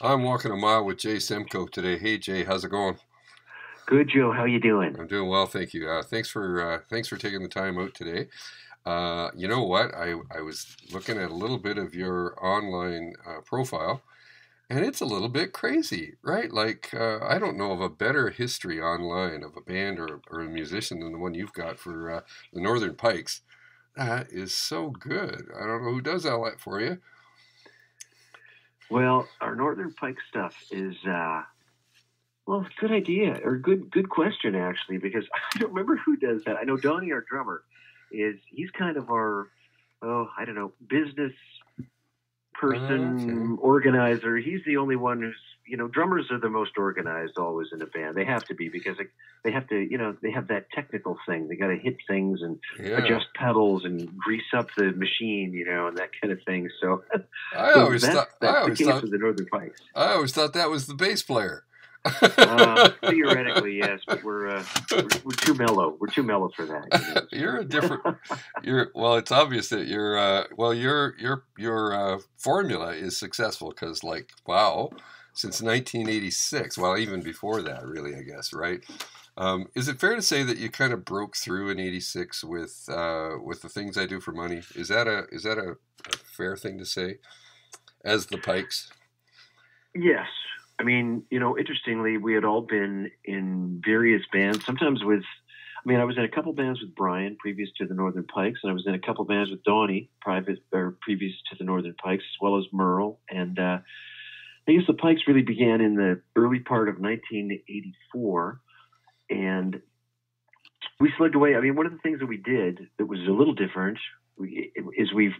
I'm walking a mile with Jay Semko today. Hey Jay, how's it going? Good, Joe. How you doing? I'm doing well, thank you. Thanks for taking the time out today. You know what? I was looking at a little bit of your online profile, and it's a little bit crazy, right? I don't know of a better history online of a band or a musician than the one you've got for the Northern Pikes. That is so good. I don't know who does all that for you. Well, our Northern Pike stuff is well, good idea or good question actually, because I don't remember who does that. I know Donnie, our drummer, he's kind of our I don't know, business Okay. person, organizer. He's the only one who's drummers are the most organized always in a band. They have to be because they have to they have that technical thing. They got to hit things and Yeah. adjust pedals and grease up the machine, and that kind of thing. So I so always that's thought I that's the always case thought with the Northern Pikes. I always thought that was the bass player. Theoretically, yes, but we're too mellow. We're too mellow for that. You're a different. You're well. It's obvious that your formula is successful because wow, since 1986. Well, even before that, really, I guess, right? Is it fair to say that you kind of broke through in '86 with the things I do for money? Is that a fair thing to say? As the Pikes. Yes. I mean, interestingly, we had all been in various bands, sometimes I was in a couple bands with Brian previous to the Northern Pikes, and I was in a couple bands with Donnie previous to the Northern Pikes, as well as Merle. And I guess the Pikes really began in the early part of 1984, and we slugged away. I mean, one of the things that we did that was a little different is we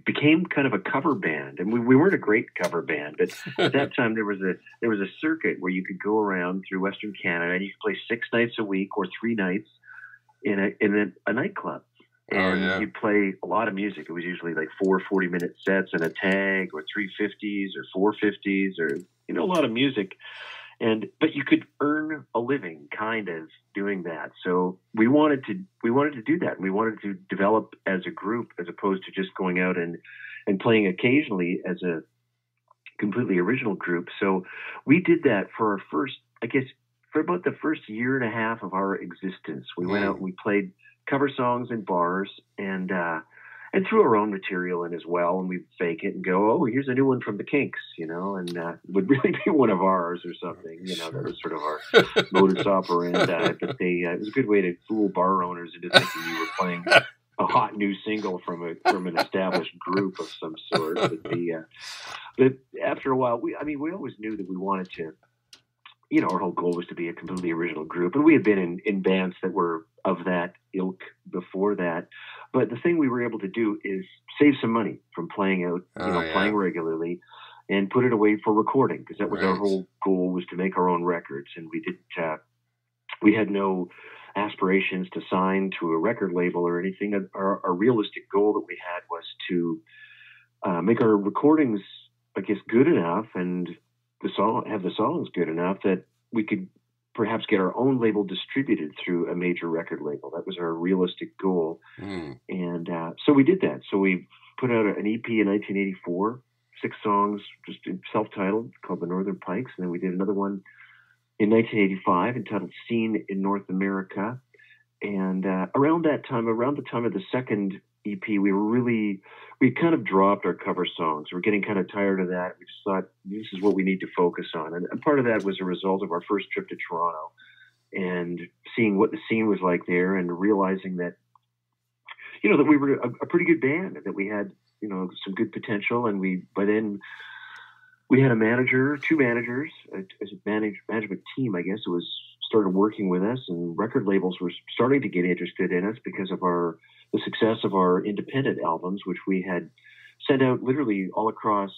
became kind of a cover band, and we weren't a great cover band, but at that time there was a circuit where you could go around through Western Canada and you could play 6 nights a week or 3 nights in a nightclub, Oh and yeah. you'd play a lot of music. It was usually like 4 40-minute sets and a tag or 350s or 450s or a lot of music, but you could earn a living kind of doing that. So we wanted to do that. We wanted to develop as a group as opposed to just going out and playing occasionally as a completely original group. So we did that for our first, I guess, for about the first year and a half of our existence. We went out Hmm. and we played cover songs in bars and threw our own material in as well. And we'd fake it and go, oh, here's a new one from the Kinks, and it would really be one of ours or something. That Sure. was sort of our modus operandi. But it was a good way to fool bar owners into thinking you were playing a hot new single from an established group of some sort. But after a while, we always knew that we wanted to, our whole goal was to be a completely original group. And we had been in bands that were of that ilk before that. But the thing we were able to do is save some money from playing out, Oh playing yeah. regularly and put it away for recording, because that was our Right. whole goal, was to make our own records. And we had no aspirations to sign to a record label or anything. Our realistic goal that we had was to make our recordings, I guess, good enough, and have the songs good enough that we could perhaps get our own label distributed through a major record label. That was our realistic goal, Hmm. and so we did that. So we put out an EP in 1984, 6 songs, just self-titled, called the Northern Pikes, and then we did another one in 1985 entitled "Scene in North America." And around the time of the second EP, we kind of dropped our cover songs. We're getting kind of tired of that. We just thought this is what we need to focus on. And part of that was a result of our first trip to Toronto and seeing what the scene was like there, and realizing that, that we were a pretty good band, that we had, some good potential. And by then we had a manager, two managers, as a management team, I guess, who was started working with us, and record labels were starting to get interested in us because of the success of our independent albums, which we had sent out literally all across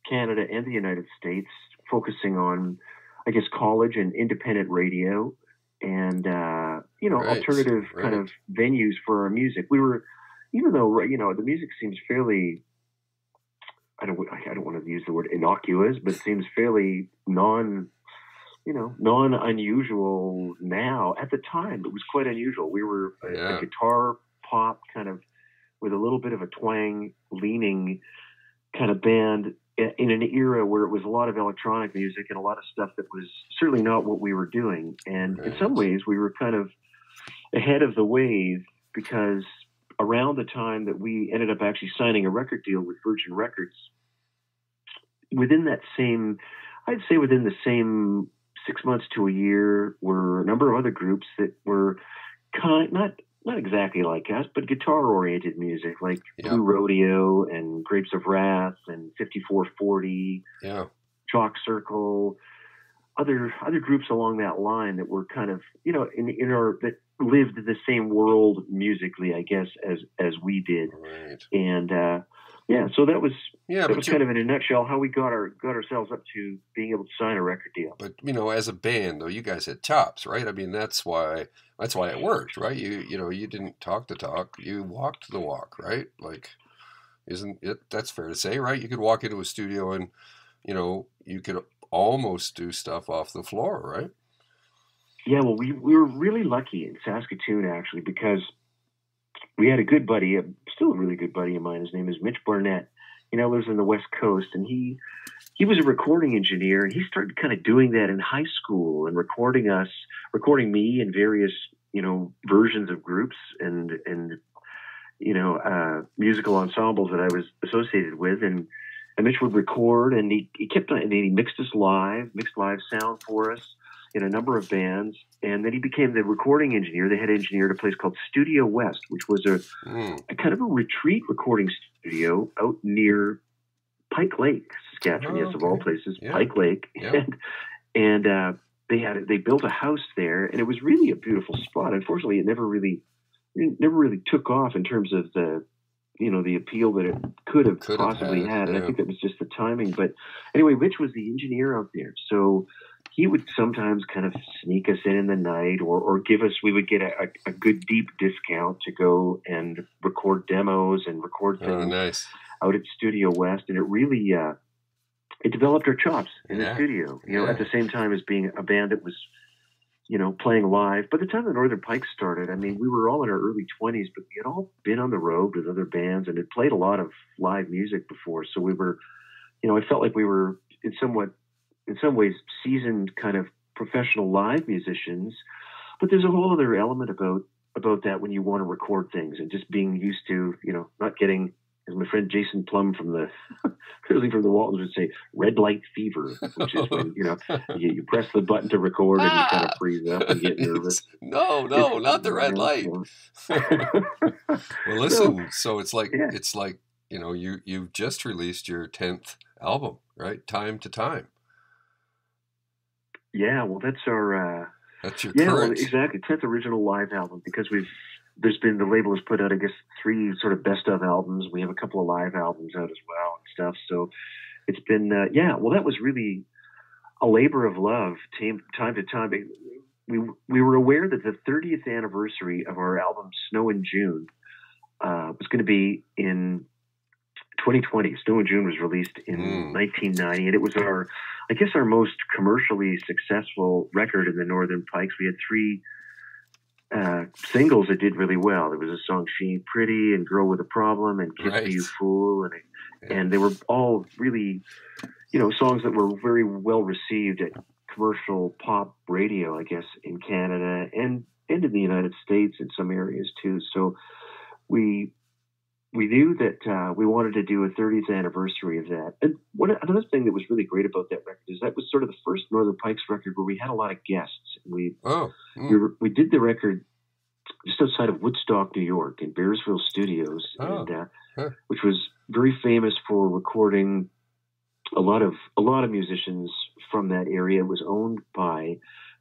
Canada and the United States, focusing on, I guess, college and independent radio and Right. alternative kind Right. of venues for our music. We were, even though the music seems fairly, I don't want to use the word innocuous, but it seems fairly non unusual now. At the time, it was quite unusual. We were a Yeah. guitar pop kind of with a little bit of a twang leaning kind of band, in an era where it was a lot of electronic music and a lot of stuff that was certainly not what we were doing. And in some Right. ways, we were kind of ahead of the wave because around the time that we ended up actually signing a record deal with Virgin Records, within that same, I'd say within the same 6 months to a year, were a number of other groups that were not exactly like us, but guitar oriented music like Yeah. Blue Rodeo and Grapes of Wrath and 5440, Yeah. Chalk Circle, other groups along that line that were kind of in our that lived the same world musically, I guess, as we did. Right. And yeah, so Yeah, that was but kind of in a nutshell how we got ourselves up to being able to sign a record deal. as a band though, you guys had chops, right? I mean, that's why it worked, right? You didn't talk the talk, you walked the walk, right? Like, isn't it? That's fair to say, right? You could walk into a studio and you could almost do stuff off the floor, right? Yeah, well, we were really lucky in Saskatoon actually because we had a good buddy, still a really good buddy of mine. His name is Mitch Barnett. He now lives on the West Coast, and he was a recording engineer, and he started kind of doing that in high school and recording me in various versions of groups and musical ensembles that I was associated with, and Mitch would record, and he kept on, and he mixed live sound for us in a number of bands, and then he became the recording engineer, the head engineer at a place called Studio West, which was a kind of a retreat recording studio out near Pike Lake, Saskatchewan, yes, of all places, Yeah. Pike Lake, Yeah. and they built a house there, and it was really a beautiful spot. Unfortunately, it never really took off in terms of the appeal that it could have possibly had. And I think it was just the timing. But anyway, Rich was the engineer out there. So he would sometimes kind of sneak us in the night or we would get a good deep discount to go and record demos and record things out at Studio West. And it really, it developed our chops in the studio, at the same time as being a band that was, playing live. By the time the Northern Pikes started, I mean, we were all in our early 20s, but we had all been on the road with other bands and had played a lot of live music before. So we were, I felt like we were in some ways seasoned kind of professional live musicians. But there's a whole other element about that when you want to record things and just being used to, not getting, as my friend Jason Plum from the Waltons would say, red light fever, which is when you press the button to record and you kind of freeze up and get nervous. No, not the red light. Well, listen. So it's like you've just released your 10th album, right? Time to Time. Yeah, well, that's our that's your current. Well, exactly 10th original live album because the label has put out, I guess, 3 sort of best of albums. We have a couple of live albums out as well and stuff. So it's been, well, that was really a labor of love. Time to Time. We were aware that the 30th anniversary of our album Snow in June was going to be in 2020. Snow in June was released in 1990, and it was our most commercially successful record in the Northern Pikes. We had 3 singles that did really well. There was a song "She Ain't Pretty" and "Girl with a Problem" and "Kiss Me You Fool," and they were all really, songs that were very well received at commercial pop radio, I guess, in Canada and in the United States in some areas too. So we knew that we wanted to do a 30th anniversary of that. And another thing that was really great about that record is that was sort of the first Northern Pikes record where we had a lot of guests. We did the record just outside of Woodstock, New York, in Bearsville Studios, which was very famous for recording a lot of musicians from that area. It was owned by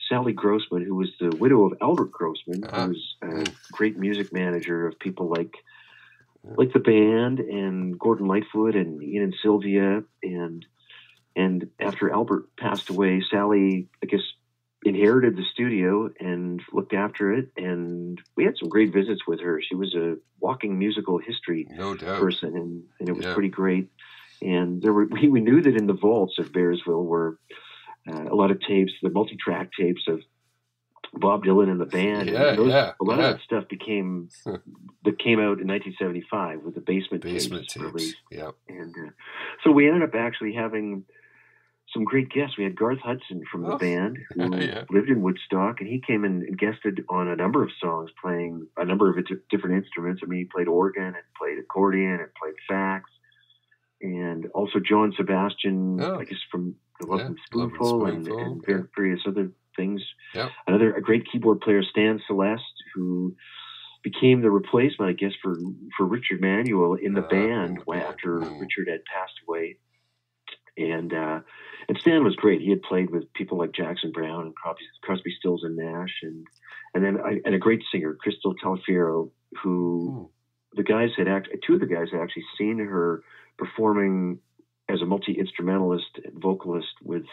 Sally Grossman, who was the widow of Albert Grossman, who was a great music manager of people like the band and Gordon Lightfoot and Ian and Sylvia. And after Albert passed away, Sally, I guess, inherited the studio and looked after it. And we had some great visits with her. She was a walking musical history person, and it was pretty great. And we knew that in the vaults of Bearsville were a lot of tapes, the multi-track tapes of Bob Dylan and the band, Yeah, and those yeah, a lot of yeah. that stuff that came out in 1975 with the Basement tapes Basement tapes. released, Yep. and so we ended up actually having some great guests. We had Garth Hudson from the Oh, band who yeah. lived in Woodstock, and he came in and guested on a number of songs, playing a number of different instruments. I mean, he played organ and played accordion and played sax, and also John Sebastian, Oh, I guess from the Love yeah. and Love and Spoonful, Spoonful. and Yeah. various other things. Yep. A great keyboard player, Stan Celeste, who became the replacement, I guess, for Richard Manuel in the In band the band. after Richard had passed away. And Stan was great. He had played with people like Jackson Browne and Crosby, Stills and Nash, and then a great singer, Crystal Talafiero, who two of the guys had actually seen her performing as a multi-instrumentalist and vocalist with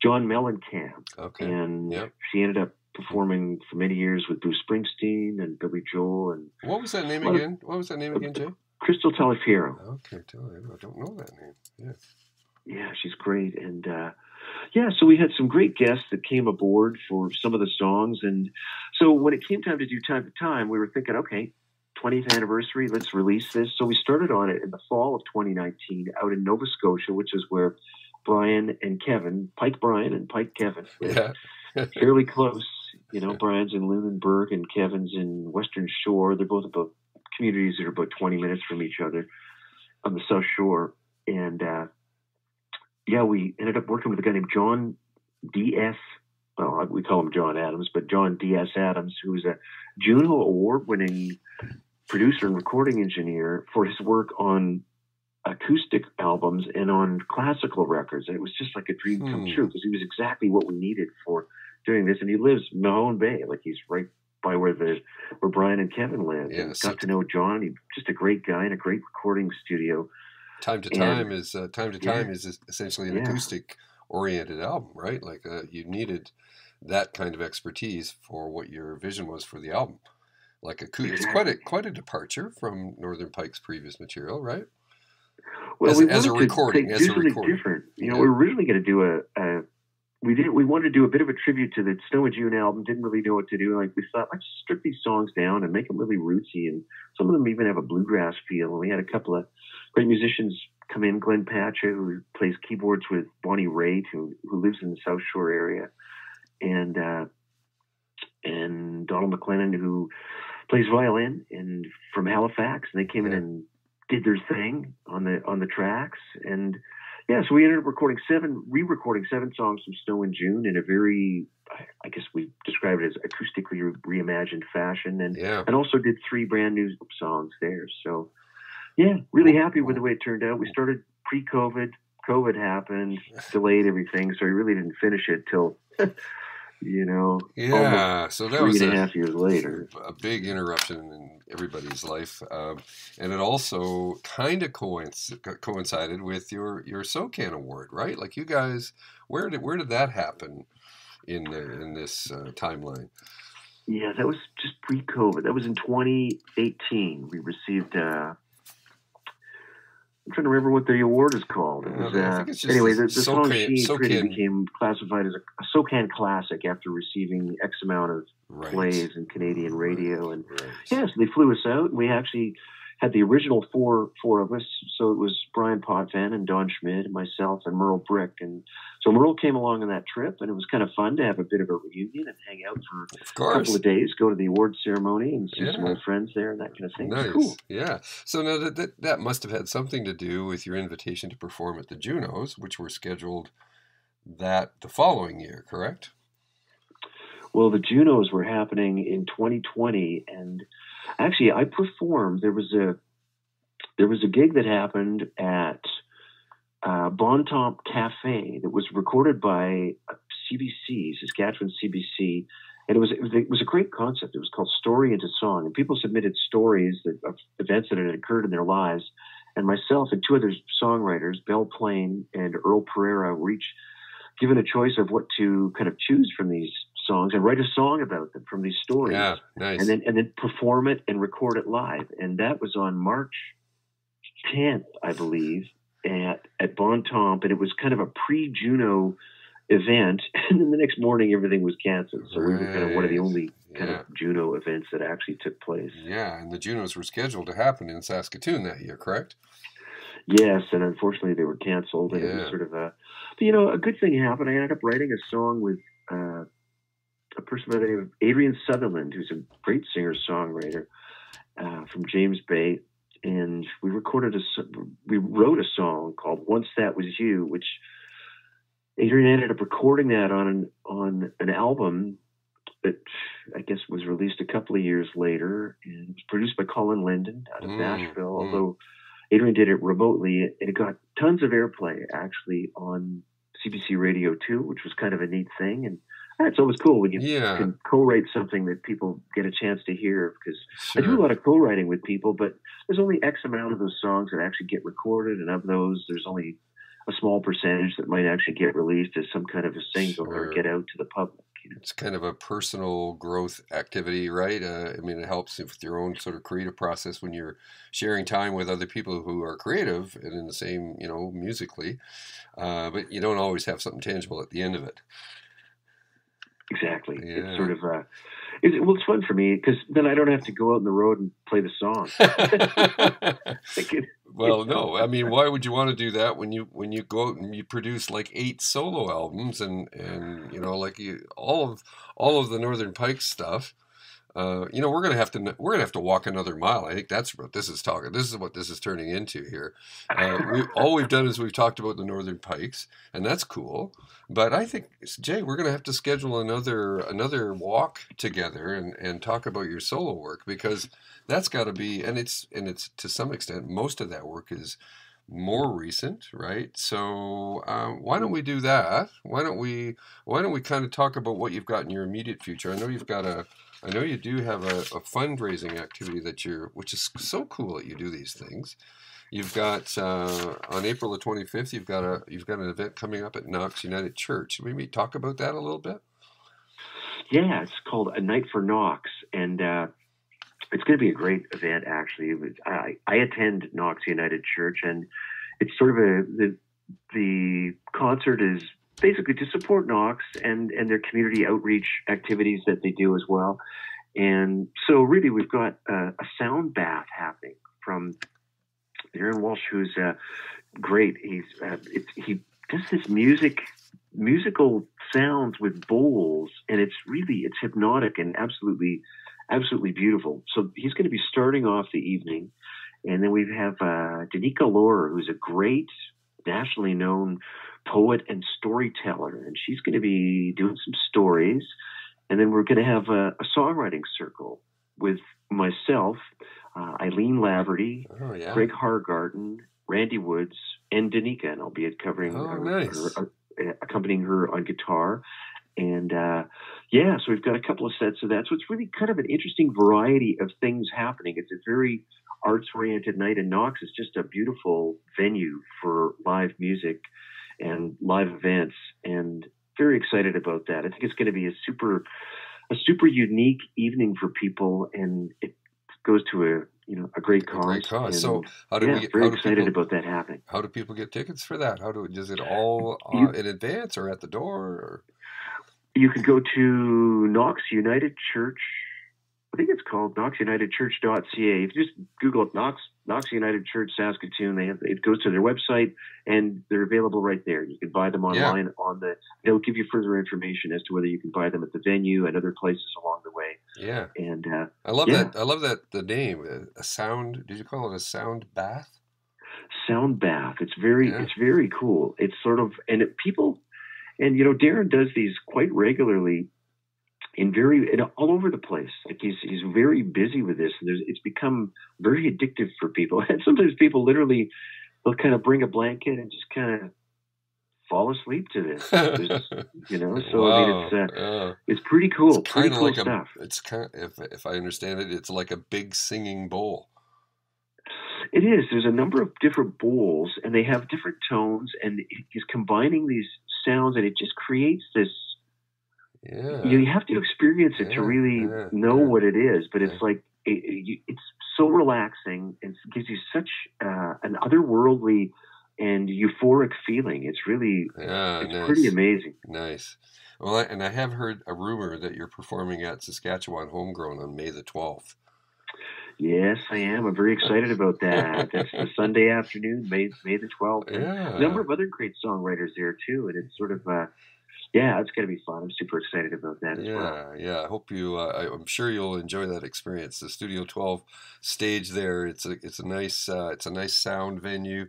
John Mellencamp. Okay. And Yep. she ended up performing for many years with Bruce Springsteen and Billy Joel. And What was that name again? What was that name again, Jay? Crystal Talafiero. Okay, I don't know that name. Yeah. Yeah, she's great. And so we had some great guests that came aboard for some of the songs. And so when it came time to do Time to Time, we were thinking, okay, 20th anniversary, let's release this. So we started on it in the fall of 2019 out in Nova Scotia, which is where Brian and Kevin, Pike Brian and Pike Kevin, Yeah. fairly close. You know, Brian's in Lunenburg and Kevin's in Western Shore. They're both about communities that are about 20 minutes from each other on the South Shore. And we ended up working with a guy named John D.S. Well, we call him John Adams, but John D.S. Adams, who's a Juno Award-winning producer and recording engineer for his work on acoustic albums and on classical records. And it was just like a dream come true because he was exactly what we needed for doing this. And he lives Mahone Bay, like he's right by where Brian and Kevin live. Yeah, and got to know John. He's just a great guy in a great recording studio. Time to Time is essentially an acoustic oriented album, right? Like you needed that kind of expertise for what your vision was for the album. Like it's quite a departure from Northern Pikes' previous material, right? Well, as a recording. Different. You know, we were originally going to do we wanted to do a bit of a tribute to the Snow and June album. Didn't really know what to do. Like we thought, let's strip these songs down and make them really rootsy, and some of them even have a bluegrass feel. And we had a couple of great musicians come in. Glenn Pacha, who plays keyboards with Bonnie Raitt, who lives in the South Shore area, and Donald McLennan, who plays violin and from Halifax. And they came in and did their thing on the tracks. And so we ended up re-recording 7 songs from Snow in June in a very, I guess we describe it as acoustically reimagined fashion, and also did 3 brand new songs there. So really happy with the way it turned out. We started pre-COVID. COVID happened, delayed everything, so we really didn't finish it till so that was 3.5 years later. A big interruption in everybody's life, and it also kind of coincided with your SOCAN award, right? Like you guys, where did that happen in this timeline? Yeah, that was just pre-COVID. That was in 2018. We received. I'm trying to remember what the award is called. It was, I think it's just anyway, the song She became classified as a SOCAN classic after receiving X amount of plays in Canadian radio. And so they flew us out, and we actually had the original four of us. So it was Brian Potvin and Don Schmidt and myself and Merle Brick. And so Merle came along on that trip, and it was kind of fun to have a bit of a reunion and hang out for a couple of days, go to the award ceremony and see some old friends there and that kind of thing. Nice. Cool. Yeah. So now that must have had something to do with your invitation to perform at the Junos, which were scheduled the following year, correct? Well, the Junos were happening in 2020, and actually I performed. There was a gig that happened at Bontemps Cafe that was recorded by CBC, Saskatchewan CBC, and it was a great concept. It was called Story into Song, and people submitted stories of events that had occurred in their lives, and myself and 2 other songwriters, Belle Plain and Earl Pereira, were each given a choice of what to kind of choose from these songs and write a song about them from these stories. Yeah, nice. And then perform it and record it live. And that was on March 10th, I believe, at Bontemps. And it was kind of a pre-Juno event, and then the next morning everything was canceled. So we were kind of one of the Right. only kind of Yeah. Juno events that actually took place. Yeah, and the Junos were scheduled to happen in Saskatoon that year, correct? Yes, and unfortunately they were canceled, and it was Yeah. sort of but, a good thing happened. I ended up writing a song with uh, a person by the name of Adrian Sutherland, who's a great singer-songwriter from James Bay, and we wrote a song called "Once That Was You," which Adrian ended up recording that on an album that I guess was released a couple of years later, and it was produced by Colin Linden out of Mm, Nashville. mm. Although Adrian did it remotely, and it got tons of airplay actually on CBC Radio too, which was kind of a neat thing. And it's always cool when you Yeah, can co-write something that people get a chance to hear. Because I do a sure. lot of co-writing with people, but there's only X amount of those songs that actually get recorded, and of those, there's only a small percentage that might actually get released as some kind of a single or Sure. get out to the public. It's kind of a personal growth activity, right? I mean, it helps with your own sort of creative process when you're sharing time with other people who are creative and in the same, musically. But you don't always have something tangible at the end of it. Exactly. It's Yeah. sort of it's fun for me because then I don't have to go out on the road and play the songs. I can, you Well, know. no. I mean, why would you want to do that when you go out and you produce like 8 solo albums and like all of the Northern Pikes stuff? We're gonna have to walk another mile. I think that's what this is talking. This is what this is turning into here. We've done is we've talked about the Northern Pikes, and that's cool. But I think, Jay, we're gonna have to schedule another walk together and talk about your solo work because that's got to be and it's to some extent most of that work is more recent, right? So why don't we do that? Why don't we kind of talk about what you've got in your immediate future? I know you do have a fundraising activity which is so cool that you do these things. You've got on April the 25th, you've got an event coming up at Knox United Church. Maybe talk about that a little bit. Yeah, it's called A Night for Knox, and it's going to be a great event. Actually, I attend Knox United Church, and it's sort of the concert is basically to support Knox and their community outreach activities that they do as well. And so, really, we've got a sound bath happening from Aaron Walsh, who's great. He does this musical sounds with bowls, and it's hypnotic and absolutely beautiful. So he's going to be starting off the evening, and then we have Danica Lohr, who's a great nationally known poet and storyteller, and she's going to be doing some stories. And then we're going to have a songwriting circle with myself, Eileen Laverty, Oh yeah. Greg Hargarten, Randy Woods, and Danica, and I'll be covering Oh nice. accompanying her on guitar. And yeah, so we've got a couple of sets of that. So it's really kind of an interesting variety of things happening. It's a very arts oriented night, and Knox is just a beautiful venue for live music and live events. And very excited about that. I think it's going to be a super unique evening for people, and it goes to a great A great cause. cause. So And how do we yeah, get, very excited about that happening. how do people get tickets for that? Does it all You in advance or at the door? Or? you could go to Knox United Church. I think it's called knoxunitedchurch.ca. If you just Google it, Knox United Church Saskatoon, it goes to their website, and they're available right there. You can buy them Yeah. online they'll give you further information as to whether you can buy them at the venue and other places along the way. Yeah. And I love yeah, that. I love that the name, a sound. Did you call it a sound bath? sound bath. Yeah. It's very cool. It's sort of people, and Darren does these quite regularly all over the place. Like he's very busy with this, and it's become very addictive for people. And sometimes people literally they'll kind of bring a blanket and just kind of fall asleep to this. So I mean Wow. Yeah. it's pretty It's cool, pretty kind of cool like stuff. it's kind if I understand it, it's like a big singing bowl. It is. There's a number of different bowls, and they have different tones, and he's combining these sounds, and it just creates this. Yeah. You have to experience it to Yeah. really Yeah. know Yeah. what it is, but Yeah. it's like it's so relaxing and it gives you such an otherworldly and euphoric feeling. It's really, Yeah, it's pretty nice, amazing. nice. Well, and I have heard a rumor that you're performing at Saskatchewan Homegrown on May the 12th. Yes, I am. I'm very excited about that. That's the Sunday afternoon, May the 12th, and a number Yeah, of other great songwriters there too. And it's sort of yeah, it's going to be fun. I'm super excited about that as well. yeah, yeah. I hope you. I'm sure you'll enjoy that experience. The Studio 12 stage there. It's a nice sound venue,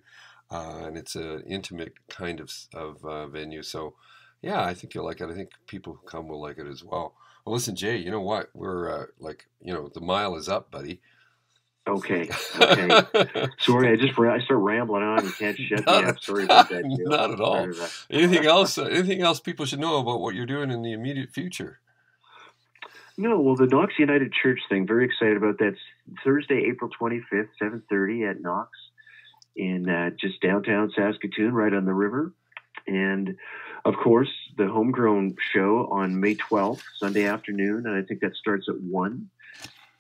and it's an intimate kind of venue. So, yeah, I think you'll like it. I think people who come will like it as well. Well, listen, Jay. You know what? We're the mile is up, buddy. Okay, okay. Sorry, I start rambling on. You can't shut me Not, up. Sorry about that, Joe. not at Sorry all. about that. Anything else? Anything else people should know about what you're doing in the immediate future? No, well, the Knox United Church thing. Very excited about that. Thursday, April 25th, 7:30 at Knox in just downtown Saskatoon, right on the river. And of course, the Homegrown show on May 12th, Sunday afternoon, and I think that starts at 1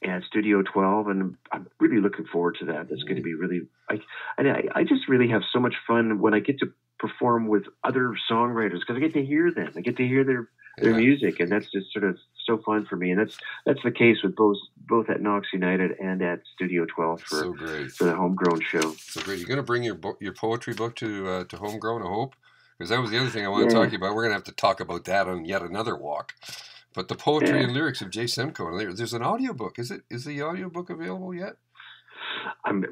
at Studio 12, and I'm really looking forward to that. That's going to be really, I just really have so much fun when I get to perform with other songwriters because I get to hear them. I get to hear their Yeah. music, and that's just sort of so fun for me. And that's the case with both at Knox United and at Studio 12 So great. for the Homegrown show. So great. You're going to bring your poetry book to Homegrown, I hope? Because that was the other thing I want to Yeah. talk about. We're going to have to talk about that on yet another walk. But the poetry Yeah. and lyrics of Jay Semko. And there's an audiobook. Is the audiobook available yet?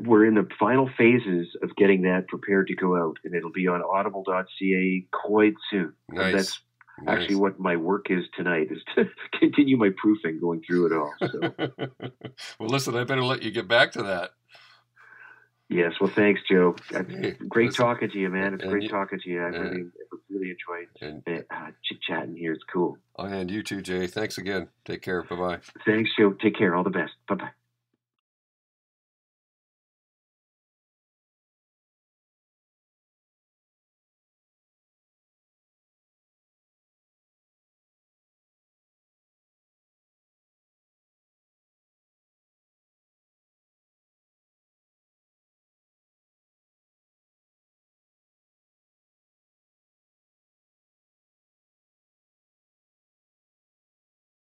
We're in the final phases of getting that prepared to go out, and it'll be on audible.ca quite soon. And Nice. that's Nice. actually what my work is tonight, is to continue my proofing, going through it all. So, Well, listen, I better let you get back to that. yes, well, thanks, Joe. Hey, Great listen, talking to you, man. It's and great you- talking to you. I and- really enjoyed and chit-chatting here. It's cool. and you too, Jay. Thanks again. Take care. Bye-bye. Thanks, Joe. Take care. All the best. Bye-bye.